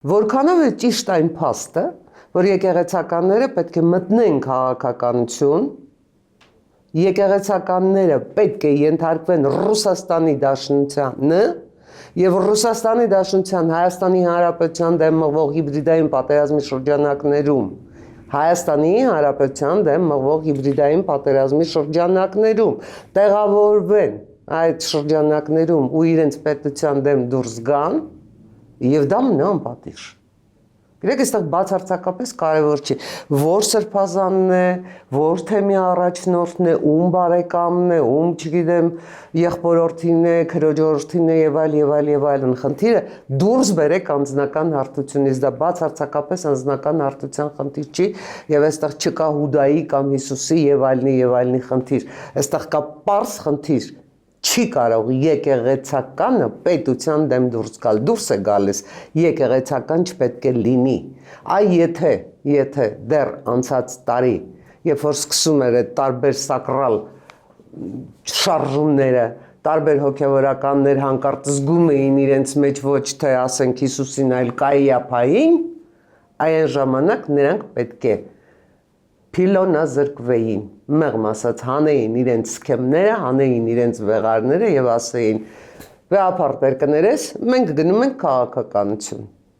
Որքանով է ճիշտ այն փաստը, որ եկեղեցականները պետք է մտնեն քաղաքականություն, եկեղեցականները պետք է ենթարկվեն Ռուսաստանի Դաշնությանը եւ Ռուսաստանի Դաշնության Հայաստանի Հանրապետության դեմ մղվող հիբրիդային պատերազմի շրջանակներում Հայաստանի Հանրապետության դեմ մղվող հիբրիդային պատերազմի շրջանակներում տեղավորվեն այդ շրջանակներում ու իրենց պետության դեմ դուրս գան եւ դա մնա անպատիժ։ Գիտեք, այստեղ բացարձակապես կարևոր չի, որ սրբազանն է, որ թեմի առաջնորդն է, ում բարեկամն է, ում, չգիտեմ, եղբորորդին է, քրոջորդին է եւ այլն, խնդիրը դուրս բերեք անձնական հարթությունից, դա բացարձակապես անձնական հարթության խնդիր չի եւ այստեղ չկա Հուդայի կամ Հիսուսի եւ այլնի խնդիր, այստեղ կա պարզ խնդիր։ Չի կարող եկեղեցականը պետության դեմ դուրս գալ, դուրս է գալիս, եկեղեցական չպետք է լինի, այ եթե դեռ անցած տարի, երբ որ սկսում էր այդ տարբեր սակրալ շարժումները, տարբեր հոգևորականներ հանկարծ զգում էին իրենց մեջ ոչ թե ասենք Հիսուսին, այլ Կայիափային, այն ժամանակ նրանք պետք է փիլոնազրկվեին, մեղմ ասած, հանեին իրենց սքեմները, հանեին իրենց վեղարները եւ ասեին, վեհապարտեր կներես, մենք գնում ենք քաղաքականություն։